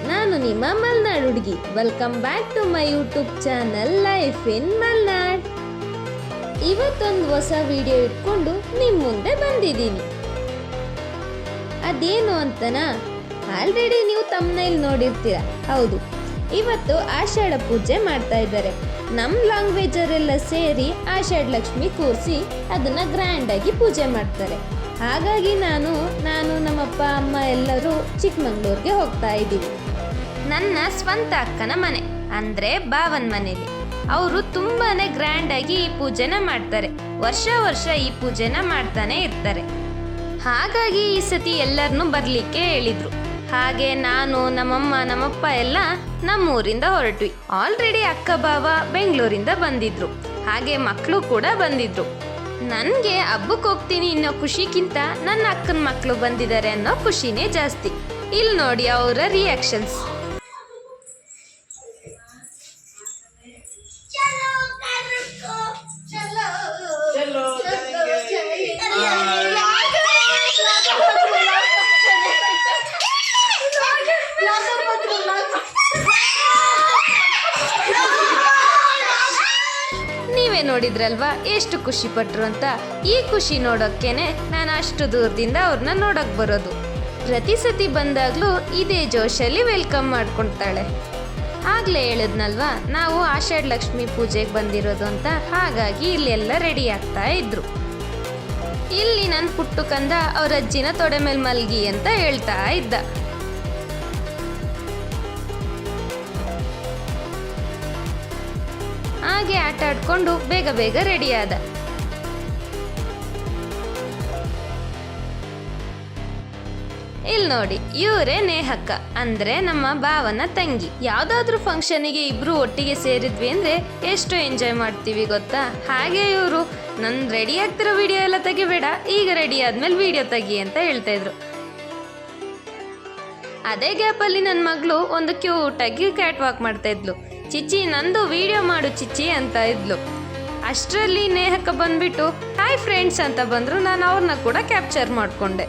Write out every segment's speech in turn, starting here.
ನಾನು ನಿಮ್ಮ ಮಲ್ನಾಡ್ ಹುಡುಗಿ. Welcome back to my YouTube channel life in Malnad. ಇವತ್ತೊಂದು ಹೊಸ ವಿಡಿಯೋ ಇಟ್ಕೊಂಡು ನಿಮ್ಮ ಮುಂದೆ ಬಂದಿದ್ದೀನಿ. ಅದೇನು ಅಂತನಾ, ಆಲ್ರೆಡಿ ನೀವು ತಮ್ಮನೇಲಿ ನೋಡಿರ್ತೀರ. ಹೌದು, ಇವತ್ತು ಆಷಾಢ ಪೂಜೆ ಮಾಡ್ತಾ ಇದ್ದಾರೆ. ನಮ್ಮ ಲ್ಯಾಂಗ್ವೇಜರೆಲ್ಲ ಸೇರಿ ಆಷಾಢ ಲಕ್ಷ್ಮಿ ಕೂರಿಸಿ ಅದನ್ನು ಗ್ರ್ಯಾಂಡಾಗಿ ಪೂಜೆ ಮಾಡ್ತಾರೆ. ಹಾಗಾಗಿ ನಾನು ನಮ್ಮಪ್ಪ ಅಮ್ಮ ಎಲ್ಲರೂ ಚಿಕ್ಕಮಂಗ್ಳೂರಿಗೆ ಹೋಗ್ತಾ ಇದ್ದೀವಿ. ನನ್ನ ಸ್ವಂತ ಅಕ್ಕನ ಮನೆ ಅಂದರೆ ಬಾವನ ಮನೇಲಿ ಅವರು ತುಂಬಾ ಗ್ರ್ಯಾಂಡಾಗಿ ಈ ಪೂಜೆನ ಮಾಡ್ತಾರೆ. ವರ್ಷ ಈ ಪೂಜೆನ ಮಾಡ್ತಾನೆ ಇರ್ತಾರೆ. ಹಾಗಾಗಿ ಈ ಸತಿ ಎಲ್ಲರನ್ನೂ ಬರಲಿಕ್ಕೆ ಹೇಳಿದರು. ಹಾಗೆ ನಾನು, ನಮ್ಮಮ್ಮ, ನಮ್ಮಪ್ಪ ಎಲ್ಲ ನಮ್ಮೂರಿಂದ ಹೊರಟ್ವಿ. ಆಲ್ರೆಡಿ ಅಕ್ಕ ಬಾವ ಬೆಂಗಳೂರಿಂದ ಬಂದಿದ್ರು. ಹಾಗೆ ಮಕ್ಕಳು ಕೂಡ ಬಂದಿದ್ರು. ನನಗೆ ಹಬ್ಬಕ್ಕೆ ಹೋಗ್ತೀನಿ ಅನ್ನೋ ಖುಷಿಗಿಂತ ನನ್ನ ಅಕ್ಕನ ಮಕ್ಕಳು ಬಂದಿದ್ದಾರೆ ಅನ್ನೋ ಖುಷಿನೇ ಜಾಸ್ತಿ. ಇಲ್ಲಿ ನೋಡಿ ಅವರ ರಿಯಾಕ್ಷನ್ಸ್. ನೀವೇ ನೋಡಿದ್ರಲ್ವಾ ಎಷ್ಟು ಖುಷಿ ಪಟ್ರು ಅಂತ. ಈ ಖುಷಿ ನೋಡೋಕ್ಕೇನೆ ನಾನು ಅಷ್ಟು ದೂರದಿಂದ ಅವ್ರನ್ನ ನೋಡಕ್ ಬರೋದು. ಪ್ರತಿ ಸತಿ ಬಂದಾಗ್ಲೂ ಇದೇ ಜೋಶಲ್ಲಿ ವೆಲ್ಕಮ್ ಮಾಡ್ಕೊಳ್ತಾಳೆ. ಆಗ್ಲೇ ಹೇಳಿದ್ನಲ್ವಾ ನಾವು ಆಷಾಢ ಲಕ್ಷ್ಮಿ ಪೂಜೆಗೆ ಬಂದಿರೋದು ಅಂತ. ಹಾಗಾಗಿ ಇಲ್ಲೆಲ್ಲ ರೆಡಿ ಆಗ್ತಾ ಇದ್ರು. ಇಲ್ಲಿ ನನ್ನ ಪುಟ್ಟು ಕಂದ ಅವ್ರ ಅಜ್ಜಿನ ತೊಡೆ ಮೇಲೆ ಮಲ್ಗಿ ಅಂತ ಹೇಳ್ತಾ ಇದ್ದ. ಹಾಗೆ ಆಟ ಆಡ್ಕೊಂಡು ಬೇಗ ರೆಡಿ ಆದ. ಇಲ್ಲಿ ನೋಡಿ, ಇವರೇ ನೇಹಕ್ಕ ಅಂದ್ರೆ ನಮ್ಮ ಭಾವನ ತಂಗಿ. ಯಾವ್ದಾದ್ರು ಫಂಕ್ಷನಿಗೆ ಇಬ್ರು ಒಟ್ಟಿಗೆ ಸೇರಿದ್ವಿ ಅಂದ್ರೆ ಎಷ್ಟು ಎಂಜಾಯ್ ಮಾಡ್ತೀವಿ ಗೊತ್ತಾ. ಹಾಗೆ ಇವರು ನನ್ ರೆಡಿ ಆಗ್ತಿರೋ ವಿಡಿಯೋ ಎಲ್ಲ ತೆಗಿಬೇಡ, ಈಗ ರೆಡಿ ಆದ್ಮೇಲೆ ವಿಡಿಯೋ ತೆಗಿ ಅಂತ ಹೇಳ್ತಾ ಇದ್ರು. ಅದೇ ಗ್ಯಾಪಲ್ಲಿ ನನ್ನ ಮಗಳು ಒಂದು ಕ್ಯೂಟ್ ಆಗಿ ಕ್ಯಾಟ್ ವಾಕ್ ಮಾಡ್ತಾ ಇದ್ಲು. ಚಿಚ್ಚಿ ನಂದು ವಿಡಿಯೋ ಮಾಡು ಚಿಚ್ಚಿ ಅಂತ ಇದ್ಲು. ಅಷ್ಟರಲ್ಲಿ ನೇಹಕ್ಕ ಬಂದ್ಬಿಟ್ಟು ಹಾಯ್ ಫ್ರೆಂಡ್ಸ್ ಅಂತ ಬಂದ್ರು. ನಾನು ಅವ್ರನ್ನ ಕೂಡ ಕ್ಯಾಪ್ಚರ್ ಮಾಡ್ಕೊಂಡೆ.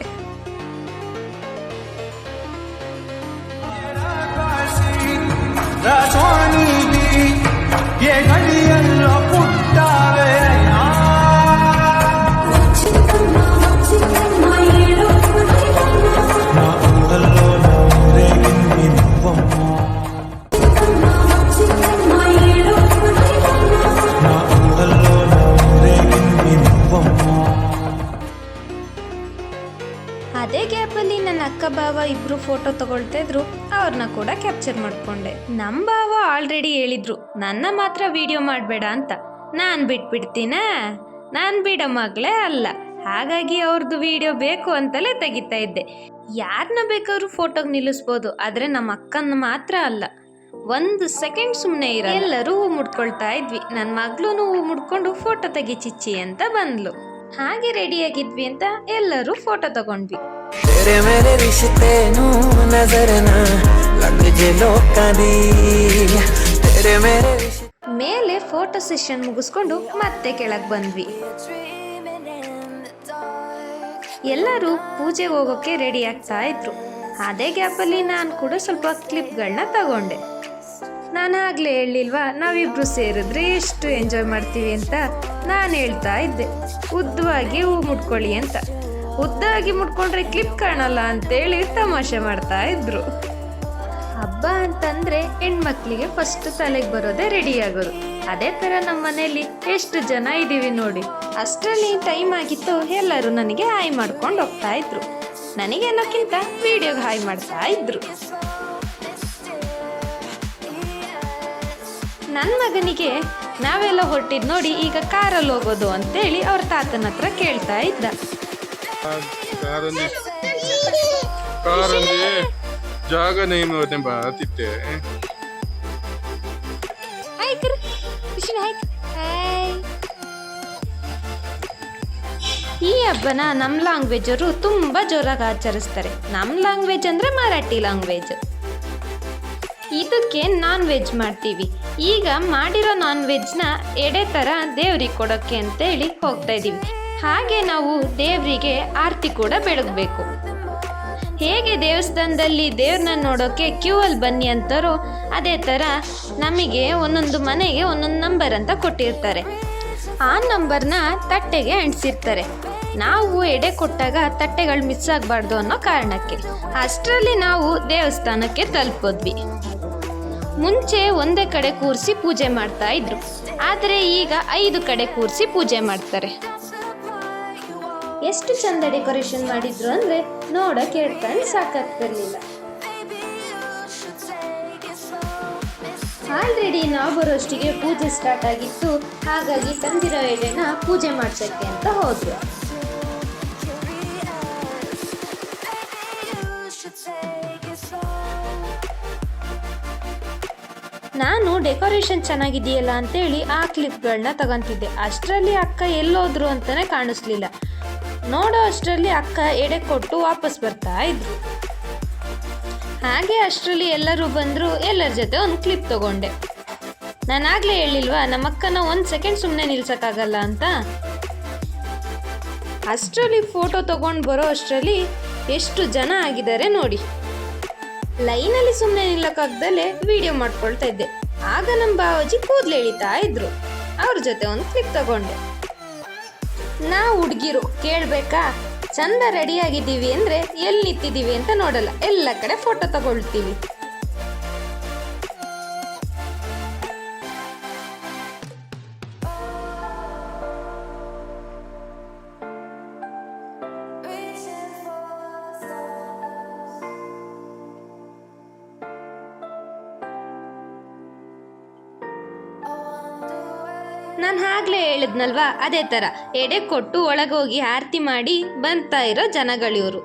ಅದೇ ಗ್ಯಾಪಲ್ಲಿ ನನ್ನ ಅಕ್ಕ ಬಾವ ಇಬ್ರು ಫೋಟೋ ತಗೊಳ್ತಾ ಇದ್ರು. ಅವ್ರನ್ನ ಕೂಡ ಕ್ಯಾಪ್ಚರ್ ಮಾಡ್ಕೊಂಡೆ. ನಮ್ಮ ಬಾವ ಆಲ್ರೆಡಿ ಹೇಳಿದ್ರು ನನ್ನ ಮಾತ್ರ ವಿಡಿಯೋ ಮಾಡಬೇಡ ಅಂತ. ನಾನು ಬಿಟ್ಬಿಡ್ತೀನ, ನಾನು ಬಿಡೋ ಮಗಳೇ ಅಲ್ಲ. ಹಾಗಾಗಿ ಅವ್ರದ್ದು ವಿಡಿಯೋ ಬೇಕು ಅಂತಲೇ ತೆಗಿತಾ ಇದ್ದೆ. ಯಾರನ್ನ ಬೇಕಾದ್ರೂ ಫೋಟೋಗೆ ನಿಲ್ಲಿಸ್ಬೋದು, ಆದರೆ ನಮ್ಮ ಅಕ್ಕನ ಮಾತ್ರ ಅಲ್ಲ. 1 ಸೆಕೆಂಡ್ ಸುಮ್ಮನೆ ಇರ. ಎಲ್ಲರೂ ಹೂ ಮುಡ್ಕೊಳ್ತಾ ಇದ್ವಿ. ನನ್ನ ಮಗಳೂ ಹೂ ಮುಡ್ಕೊಂಡು ಫೋಟೋ ತೆಗಿ ಚಿಚ್ಚಿ ಅಂತ ಬಂದ್ಲು. ಹಾಗೆ ರೆಡಿಯಾಗಿದ್ವಿ ಅಂತ ಎಲ್ಲರೂ ಫೋಟೋ ತಗೊಂಡ್ವಿ. ಮೇಲೆ ಫೋಟೋ ಸೆಷನ್ ಮುಗಿಸ್ಕೊಂಡು ಮತ್ತೆ ಕೆಳಗೆ ಬಂದ್ವಿ. ಎಲ್ಲರೂ ಪೂಜೆಗೆ ಹೋಗೋಕೆ ರೆಡಿ ಆಗ್ತಾ ಇದ್ರು. ಅದೇ ಗ್ಯಾಪಲ್ಲಿ ನಾನು ಕೂಡ ಸ್ವಲ್ಪ ಕ್ಲಿಪ್ಗಳನ್ನ ತಗೊಂಡೆ. ನಾನು ಆಗ್ಲೇ ಹೇಳಿಲ್ವಾ ನಾವಿಬ್ರು ಸೇರಿದ್ರೆ ಎಷ್ಟು ಎಂಜಾಯ್ ಮಾಡ್ತೀವಿ ಅಂತ. ನಾನು ಹೇಳ್ತಾ ಇದ್ದೆ ಉದ್ದವಾಗಿ ಹೂ ಮುಟ್ಕೊಳ್ಳಿ ಅಂತ. ಉದ್ದಾಗಿ ಮುಟ್ಕೊಂಡ್ರೆ ಕ್ಲಿಪ್ ಕಾಣಲ್ಲ ಅಂತೇಳಿ ತಮಾಷೆ ಮಾಡ್ತಾ ಇದ್ರು. ಹಬ್ಬ ಅಂತಂದ್ರೆ ಹೆಣ್ಮಕ್ಳಿಗೆ ಫಸ್ಟ್ ತಲೆಗೆ ಬರೋದೇ ರೆಡಿ ಆಗೋದು. ಅದೇ ತರ ನಮ್ಮ ಮನೇಲಿ ಎಷ್ಟು ಜನ ಇದ್ದೀವಿ ನೋಡಿ. ಅಷ್ಟರಲ್ಲಿ ಟೈಮ್ ಆಗಿತ್ತು. ಎಲ್ಲರೂ ನನಗೆ ಹಾಯ್ ಮಾಡ್ಕೊಂಡು ಹೋಗ್ತಾ ಇದ್ರು. ನನಗೇನೋಕ್ಕಿಂತ ವಿಡಿಯೋಗೆ ಹಾಯ್ ಮಾಡ್ತಾ ಇದ್ರು. ನನ್ನ ಮಗನಿಗೆ ನಾವೆಲ್ಲ ಹೊರಟಿದ್ ನೋಡಿ ಈಗ ಕಾರಲ್ಲಿ ಹೋಗೋದು ಅಂತೇಳಿ ಅವ್ರ ತಾತನ ಹತ್ರ ಕೇಳ್ತಾ ಇದ್ದ. ಈ ಹಬ್ಬನ ನಮ್ಮ ಲ್ಯಾಂಗ್ವೇಜರು ತುಂಬಾ ಜೋರಾಗಿ ಆಚರಿಸ್ತಾರೆ. ನಮ್ಮ ಲ್ಯಾಂಗ್ವೇಜ್ ಅಂದ್ರೆ ಮರಾಠಿ ಲ್ಯಾಂಗ್ವೇಜ್. ಇದಕ್ಕೆ ನಾನ್ ವೆಜ್ ಮಾಡ್ತೀವಿ. ಈಗ ಮಾಡಿರೋ ನಾನ್ ವೆಜ್ನ ಎಡೆ ಥರ ದೇವ್ರಿಗೆ ಕೊಡೋಕ್ಕೆ ಅಂತೇಳಿ ಹೋಗ್ತಾ ಇದ್ದೀವಿ. ಹಾಗೆ ನಾವು ದೇವರಿಗೆ ಆರತಿ ಕೂಡ ಬೆಳಗಬೇಕು. ಹೇಗೆ ದೇವಸ್ಥಾನದಲ್ಲಿ ದೇವ್ರನ್ನ ನೋಡೋಕ್ಕೆ ಕ್ಯೂ ಅಲ್ಲಿ ಬನ್ನಿ ಅಂತಾರೋ ಅದೇ ಥರ ನಮಗೆ ಒಂದೊಂದು ಮನೆಗೆ ಒಂದೊಂದು ನಂಬರ್ ಅಂತ ಕೊಟ್ಟಿರ್ತಾರೆ. ಆ ನಂಬರ್ನ ತಟ್ಟೆಗೆ ಅಂಟಿಸಿರ್ತಾರೆ. ನಾವು ಎಡೆ ಕೊಟ್ಟಾಗ ತಟ್ಟೆಗಳು ಮಿಸ್ ಆಗಬಾರ್ದು ಅನ್ನೋ ಕಾರಣಕ್ಕೆ. ಅಷ್ಟರಲ್ಲಿ ನಾವು ದೇವಸ್ಥಾನಕ್ಕೆ ತಲುಪೋದ್ವಿ. ಮುಂಚೆ ಒಂದೇ ಕಡೆ ಕೂರಿಸಿ ಪೂಜೆ ಮಾಡ್ತಾ ಇದ್ರು, ಆದರೆ ಈಗ 5 ಕಡೆ ಕೂರಿಸಿ ಪೂಜೆ ಮಾಡ್ತಾರೆ. ಎಷ್ಟು ಚಂದ ಡೆಕೋರೇಷನ್ ಮಾಡಿದ್ರು ಅಂದರೆ ನೋಡಕ್ಕೆ ಹೇಳ್ಕೊಂಡು ಸಾಕಾಗ್ತಿರ್ಲಿಲ್ಲ. ಆಲ್ರೆಡಿ ನಾವು ಬರೋಷ್ಟಿಗೆ ಪೂಜೆ ಸ್ಟಾರ್ಟ್ ಆಗಿತ್ತು. ಹಾಗಾಗಿ ತಂದಿರೋ ಎಡೆನ ಪೂಜೆ ಮಾಡ್ಸಕ್ಕೆ ಅಂತ ಹೋದ್ರು. ನಾನು ಡೆಕೋರೇಷನ್ ಚೆನ್ನಾಗಿದೆಯಲ್ಲ ಅಂತೇಳಿ ಆ ಕ್ಲಿಪ್ಗಳನ್ನ ತಗೊಂತಿದ್ದೆ. ಅಷ್ಟರಲ್ಲಿ ಅಕ್ಕ ಎಲ್ಲೋದ್ರು ಅಂತಲೇ ಕಾಣಿಸ್ಲಿಲ್ಲ. ನೋಡೋ ಅಷ್ಟರಲ್ಲಿ ಅಕ್ಕ ಎಡೆ ಕೊಟ್ಟು ವಾಪಸ್ ಬರ್ತಾ ಇದ್ರು. ಹಾಗೆ ಅಷ್ಟರಲ್ಲಿ ಎಲ್ಲರೂ ಬಂದರು. ಎಲ್ಲರ ಜೊತೆ ಒಂದು ಕ್ಲಿಪ್ ತಗೊಂಡೆ. ನಾನಾಗಲೇ ಹೇಳಿಲ್ವಾ ನಮ್ಮ ಅಕ್ಕನ 1 ಸೆಕೆಂಡ್ ಸುಮ್ಮನೆ ನಿಲ್ಸೋಕ್ಕಾಗಲ್ಲ ಅಂತ. ಅಷ್ಟರಲ್ಲಿ ಫೋಟೋ ತಗೊಂಡು ಬರೋ ಅಷ್ಟರಲ್ಲಿ ಎಷ್ಟು ಜನ ಆಗಿದ್ದಾರೆ ನೋಡಿ. ಲೈನಲ್ಲಿ ಸುಮ್ಮನೆ ನಿಲ್ಲಕ್ಕಾಗ್ದಲ್ಲೇ ವಿಡಿಯೋ ಮಾಡ್ಕೊಳ್ತಾ ಇದ್ದೆ. ಆಗ ನಮ್ಮ ಬಾವಾಜಿ ಕೂದಲು ಎಳಿತಾ ಇದ್ರು. ಅವ್ರ ಜೊತೆ ಒಂದು ಕ್ಲಿಪ್ ತಗೊಂಡೆ. ನಾವು ಹುಡುಗಿರು ಕೇಳಬೇಕಾ, ಚಂದ ರೆಡಿಯಾಗಿದ್ದೀವಿ ಅಂದರೆ ಎಲ್ಲಿ ನಿಂತಿದ್ದೀವಿ ಅಂತ ನೋಡಲ್ಲ, ಎಲ್ಲ ಕಡೆ ಫೋಟೋ ತಗೊಳ್ತೀವಿ. ನಾನು ಆಗಲೇ ಹೇಳಿದ್ನಲ್ವಾ, ಅದೇ ಥರ ಎಡೆ ಕೊಟ್ಟು ಒಳಗೋಗಿ ಆರತಿ ಮಾಡಿ ಬರ್ತಾ ಇರೋ ಜನಗಳಿವರು.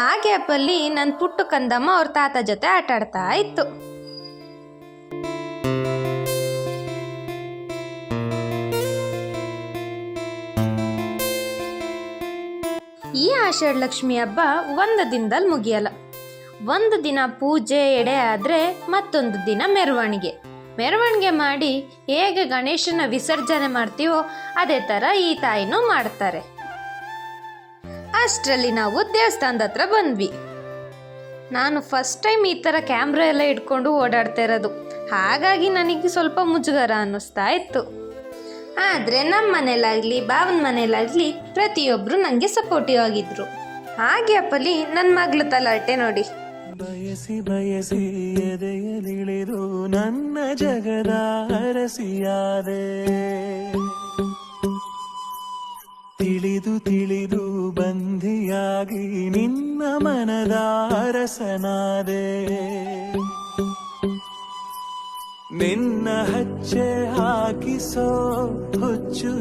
ಆ ಗ್ಯಾಪಲ್ಲಿ ನನ್ನ ಪುಟ್ಟು ಕಂದಮ್ಮ ಅವ್ರ ತಾತ ಜೊತೆ ಆಟ ಆಡ್ತಾ ಇತ್ತು. ಈ ಆಷಾಢ ಲಕ್ಷ್ಮಿ ಹಬ್ಬ ಒಂದು ದಿನದಲ್ಲಿ ಮುಗಿಯಲ್ಲ. ಒಂದು ದಿನ ಪೂಜೆ ಎಡೆ ಆದರೆ ಮತ್ತೊಂದು ದಿನ ಮೆರವಣಿಗೆ ಮಾಡಿ ಹೇಗೆ ಗಣೇಶನ ವಿಸರ್ಜನೆ ಮಾಡ್ತೀವೋ ಅದೇ ಥರ ಈ ತಾಯಿನೂ ಮಾಡ್ತಾರೆ. ಅಷ್ಟರಲ್ಲಿ ನಾವು ದೇವಸ್ಥಾನದ ಹತ್ರ ಬಂದ್ವಿ. ನಾನು ಫಸ್ಟ್ ಟೈಮ್ ಈ ಥರ ಕ್ಯಾಮ್ರಾ ಎಲ್ಲ ಇಟ್ಕೊಂಡು ಓಡಾಡ್ತಾ ಇರೋದು, ಹಾಗಾಗಿ ನನಗೆ ಸ್ವಲ್ಪ ಮುಜುಗರ ಅನ್ನಿಸ್ತಾ ಇತ್ತು. ಆದರೆ ನಮ್ಮ ಮನೇಲಾಗಲಿ ಬಾವನ ಮನೇಲಾಗಲಿ ಪ್ರತಿಯೊಬ್ಬರು ನನಗೆ ಸಪೋರ್ಟಿವ್ ಆಗಿದ್ರು. ಹಾಗೆ ಅಪ್ಪಲ್ಲಿ ನನ್ನ ಮಗಳು ತಲಾಟೆ ನೋಡಿ. ಬಯಸಿ ಬಯಸಿ ಎದೆಯಲಿಳಿದು ನನ್ನ ಜಗದ ಅರಸಿಯಾದೆ, ತಿಳಿದು ತಿಳಿದು ಬಂಧಿಯಾಗಿ ನಿನ್ನ ಮನದ ಅರಸನಾದೆ. ನಿನ್ನ ಹಚ್ಚೆ ಹಾಕಿಸೋ ಹುಚ್ಚು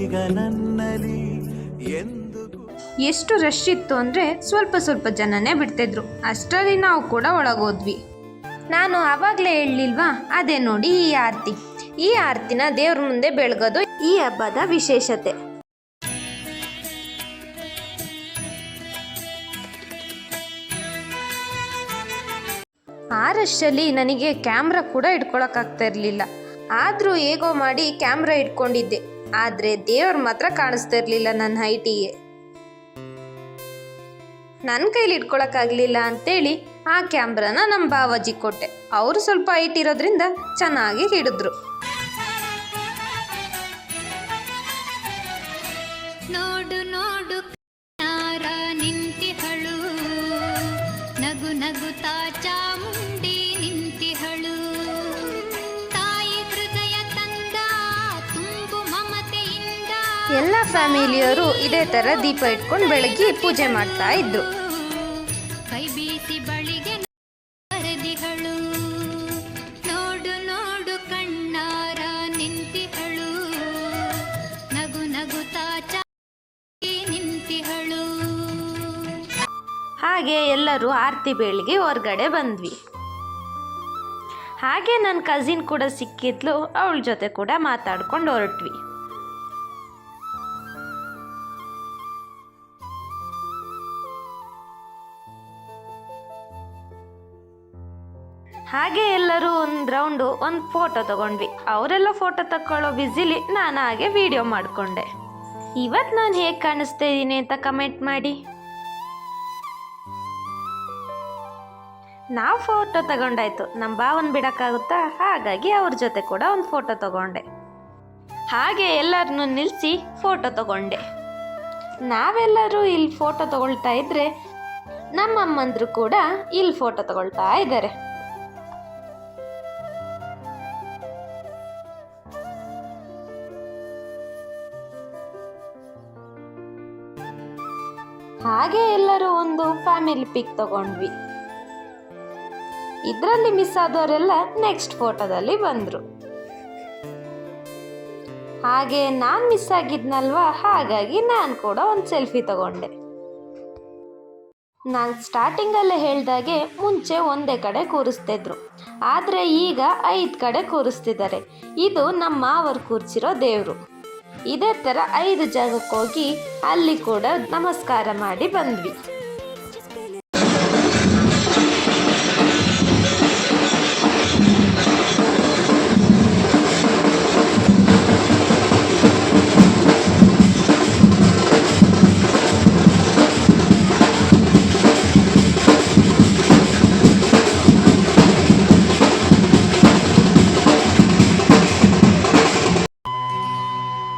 ಈಗ ನನ್ನಲ್ಲಿ ಎಂದು. ಎಷ್ಟು ರಶ್ ಇತ್ತು ಅಂದರೆ ಸ್ವಲ್ಪ ಜನನೇ ಬಿಡ್ತಿದ್ರು. ಅಷ್ಟರಲ್ಲಿ ನಾವು ಕೂಡ ಒಳಗೋದ್ವಿ. ನಾನು ಆವಾಗಲೇ ಹೇಳಲಿಲ್ವಾ, ಅದೇ ನೋಡಿ ಈ ಆರತಿನ ದೇವ್ರ ಮುಂದೆ ಬೆಳಗೋದು ಈ ಹಬ್ಬದ ವಿಶೇಷತೆ. ಆ ರಶಲ್ಲಿ ನನಗೆ ಕ್ಯಾಮ್ರಾ ಕೂಡ ಇಟ್ಕೊಳಕ್ಕಾಗ್ತಾ ಇರಲಿಲ್ಲ. ಆದರೂ ಹೇಗೋ ಮಾಡಿ ಕ್ಯಾಮ್ರಾ ಇಟ್ಕೊಂಡಿದ್ದೆ. ಆದರೆ ದೇವ್ರು ಮಾತ್ರ ಕಾಣಿಸ್ತಾ ಇರಲಿಲ್ಲ ನನ್ನ ಹೈಟಿಗೆ. ನನ್ನ ಕೈಲಿ ಇಟ್ಕೊಳಕ್ಕಾಗಲಿಲ್ಲ ಅಂತೇಳಿ ಆ ಕ್ಯಾಮ್ರಾನ ನಮ್ಮ ಬಾವಾಜಿ ಕೊಟ್ಟೆ. ಅವರು ಸ್ವಲ್ಪ ಹೈಟ್ ಇರೋದ್ರಿಂದ ಚೆನ್ನಾಗಿ ಹಿಡಿದ್ರು. ನೋಡು ನೋಡು ನಿಂತಿಹಳು, ನಗು ನಗುತ್ತಾ ಚಾಮುಂಡಿ ನಿಂತಿಹಳು, ತಾಯಿ ಹೃದಯ ತಂದ ತುಂಬು ಮಮತೆಯಿಂದ. ಎಲ್ಲ ಫ್ಯಾಮಿಲಿಯವರು ಇದೇ ಥರ ದೀಪ ಇಟ್ಕೊಂಡು ಬೆಳಗ್ಗೆ ಪೂಜೆ ಮಾಡ್ತಾ ಇದ್ರು. ಕೈ ಬೀಸಿ ಬಳಿಗೆ ಬರೆದಿಹಳು, ನೋಡು ನೋಡು ಕಣ್ಣಾರ ನಿಂತಿಹಳು, ನಗು ನಗುತ್ತಾ ಚಾಮುಂಡಿ ನಿಂತಿಹಳು. ಹಾಗೆ ಎಲ್ಲರೂ ಆರತಿ ಬೇಳಿಗೆ ಹೊರಗಡೆ ಬಂದ್ವಿ. ಹಾಗೆ ನನ್ನ ಕಸಿನ್ ಕೂಡ ಸಿಕ್ಕಿದ್ಲು, ಅವಳ ಜೊತೆ ಕೂಡ ಮಾತಾಡ್ಕೊಂಡು ಹೊರಟ್ವಿ. ಹಾಗೆ ಎಲ್ಲರೂ ಒಂದು ಫೋಟೋ ತಗೊಂಡ್ವಿ. ಅವರೆಲ್ಲ ಫೋಟೋ ತಗೊಳ್ಳೋ ಬ್ಯುಸಿಲಿ ನಾನು ಹಾಗೆ ವಿಡಿಯೋ ಮಾಡಿಕೊಂಡೆ. ಇವತ್ತು ನಾನು ಹೇಗೆ ಕಾಣಿಸ್ತಾ ಇದ್ದೀನಿ ಅಂತ ಕಮೆಂಟ್ ಮಾಡಿ. ನಾವು ಫೋಟೋ ತಗೊಂಡಾಯ್ತು, ನಮ್ಮ ಭಾವನ ಬಿಡೋಕ್ಕಾಗುತ್ತಾ, ಹಾಗಾಗಿ ಅವ್ರ ಜೊತೆ ಕೂಡ ಒಂದು ಫೋಟೋ ತಗೊಂಡೆ. ಹಾಗೆ ಎಲ್ಲರನ್ನೂ ನಿಲ್ಲಿಸಿ ಫೋಟೋ ತಗೊಂಡೆ. ನಾವೆಲ್ಲರೂ ಇಲ್ಲಿ ಫೋಟೋ ತಗೊಳ್ತಾ ಇದ್ರೆ ನಮ್ಮ ಅಮ್ಮಂದ್ರು ಕೂಡ ಇಲ್ಲಿ ಫೋಟೋ ತಗೊಳ್ತಾ ಇದ್ದಾರೆ. ಹಾಗೆ ಎಲ್ಲರೂ ಒಂದು ಫ್ಯಾಮಿಲಿ ಪಿಕ್ ತಗೊಂಡ್ವಿ. ಇದರಲ್ಲಿ ಮಿಸ್ ಆದವರೆಲ್ಲ ನೆಕ್ಸ್ಟ್ ಫೋಟೋದಲ್ಲಿ ಬಂದರು. ಹಾಗೆ ನಾನು ಮಿಸ್ ಆಗಿದ್ನಲ್ವಾ, ಹಾಗಾಗಿ ನಾನು ಕೂಡ ಒಂದು ಸೆಲ್ಫಿ ತಗೊಂಡೆ. ನಾನು ಸ್ಟಾರ್ಟಿಂಗಲ್ಲೇ ಹೇಳ್ದಾಗೆ ಮುಂಚೆ ಒಂದೇ ಕಡೆ ಕೂರಿಸ್ತಿದ್ರು, ಆದರೆ ಈಗ 5 ಕಡೆ ಕೂರಿಸ್ತಿದ್ದಾರೆ. ಇದು ನಮ್ಮ ಮಾವರು ಕೂರಿಸಿರೋ ದೇವರು. ಇದೇ ಥರ 5 ಜಾಗಕ್ಕೆ ಹೋಗಿ ಅಲ್ಲಿ ಕೂಡ ನಮಸ್ಕಾರ ಮಾಡಿ ಬಂದ್ವಿ.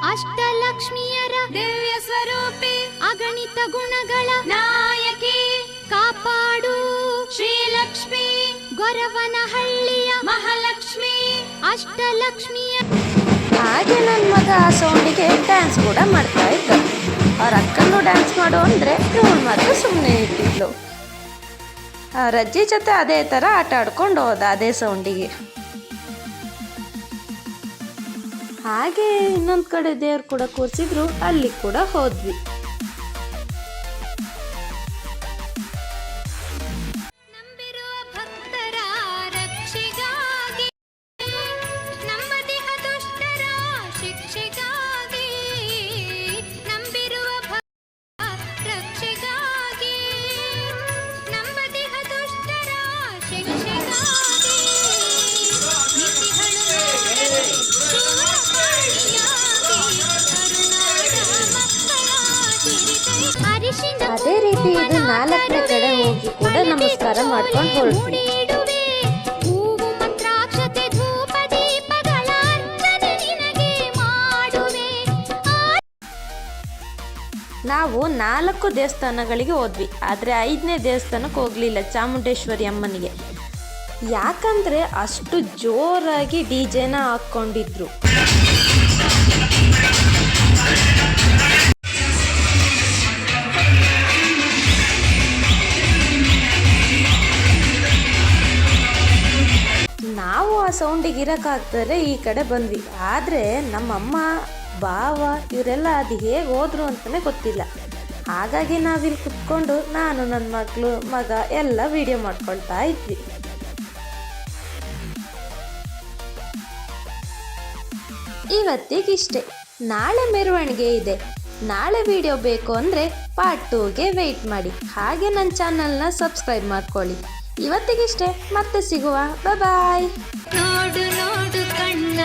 ಅಷ್ಟಲಕ್ಷ್ಮಿಯರ ದಿವ್ಯ ಸ್ವರೂಪಿ, ಅಗಣಿತ ಗುಣಗಳ ನಾಯಕಿ, ಕಾಪಾಡು ಶ್ರೀಲಕ್ಷ್ಮಿ, ಗೊರವನಹಳ್ಳಿಯ ಮಹಾಲಕ್ಷ್ಮಿ, ಅಷ್ಟಲಕ್ಷ್ಮಿಯ. ಹಾಗೆ ನನ್ನ ಮಗ ಆ ಸೌಂಡಿಗೆ ಡ್ಯಾನ್ಸ್ ಕೂಡ ಮಾಡ್ತಾ ಇದ್ದ. ಅವ್ರ ಅಕ್ಕನೂ ಡ್ಯಾನ್ಸ್ ಮಾಡು ಅಂದರೆ ಇವಳು ಮಾತ್ರ ಸುಮ್ಮನೆ ಇಟ್ಟಿದ್ಲು. ಅವ್ರ ಅಜ್ಜಿ ಜೊತೆ ಅದೇ ಥರ ಆಟ ಆಡ್ಕೊಂಡು ಹೋದ ಅದೇ ಸೌಂಡಿಗೆ. ಹಾಗೆ ಇನ್ನೊಂದು ಕಡೆ ದೇವ್ರು ಕೂಡ ಕೂರಿಸಿದ್ರು, ಅಲ್ಲಿ ಕೂಡ ಹೋದ್ವಿ. ನಂಬಿರುವ ಭಕ್ತರ ರಕ್ಷೆಗಾಗಿ, ನಂಬದಿಹ ದುಷ್ಟರ ಶಿಕ್ಷೆಗಾಗಿ, ನಂಬಿರುವ ಭಕ್ತರ ರಕ್ಷೆಗಾಗಿ, ನಂಬದಿಹ ದುಷ್ಟರ ಶಿಕ್ಷೆಗಾಗಿ, ನೀತಿಗಳು ಅದೇ ರೀತಿ ಇದು 4ನೇ ಕಡೆ ಹೋಗಿ ಕೂಡ ನಮಸ್ಕಾರ ಮಾಡ್ಕೊಂಡು ಹೊರಟ್ವಿ. ಹೂವು ಮಂತ್ರಾಕ್ಷತೆ ಧೂಪ ದೀಪಗಳ ಅರ್ಚನೆ ನಿನಗೆ ಮಾಡುವೆ. ನಾವು 4 ದೇವಸ್ಥಾನಗಳಿಗೆ ಹೋದ್ವಿ, ಆದರೆ 5ನೇ ದೇವಸ್ಥಾನಕ್ಕೆ ಹೋಗಲಿಲ್ಲ, ಚಾಮುಂಡೇಶ್ವರಿ ಅಮ್ಮನಿಗೆ. ಯಾಕಂದರೆ ಅಷ್ಟು ಜೋರಾಗಿ DJ ಹಾಕ್ಕೊಂಡಿದ್ರು. ನಾವು ಆ ಸೌಂಡಿಗೆ ಇರೋಕ್ಕಾಗ್ತಾರೆ ಈ ಕಡೆ ಬಂದ್ವಿ. ಆದರೆ ನಮ್ಮಮ್ಮ ಭಾವ ಇವರೆಲ್ಲ ಅದು ಹೇಗೆ ಹೋದ್ರು ಅಂತಲೇ ಗೊತ್ತಿಲ್ಲ. ಹಾಗಾಗಿ ನಾವಿಲ್ಲಿ ಕುತ್ಕೊಂಡು ನಾನು, ನನ್ನ ಮಗಳು, ಮಗ ಎಲ್ಲ ವಿಡಿಯೋ ಮಾಡ್ಕೊಳ್ತಾ ಇದ್ವಿ. ಇವತ್ತಿಗಿಷ್ಟೇ. ನಾಳೆ ಮೆರವಣಿಗೆ ಇದೆ. ನಾಳೆ ವಿಡಿಯೋ ಬೇಕು ಅಂದರೆ ಪಾರ್ಟ್ 2ಗೆ ವೆಯ್ಟ್ ಮಾಡಿ. ಹಾಗೆ ನನ್ನ ಚಾನಲ್ನ ಸಬ್ಸ್ಕ್ರೈಬ್ ಮಾಡ್ಕೊಳ್ಳಿ. ಇವತ್ತಿಗಿಷ್ಟೇ, ಮತ್ತೆ ಸಿಗುವ. ಬಾಯ್. ನೋಡು ನೋಡು ಕಣ್ಣ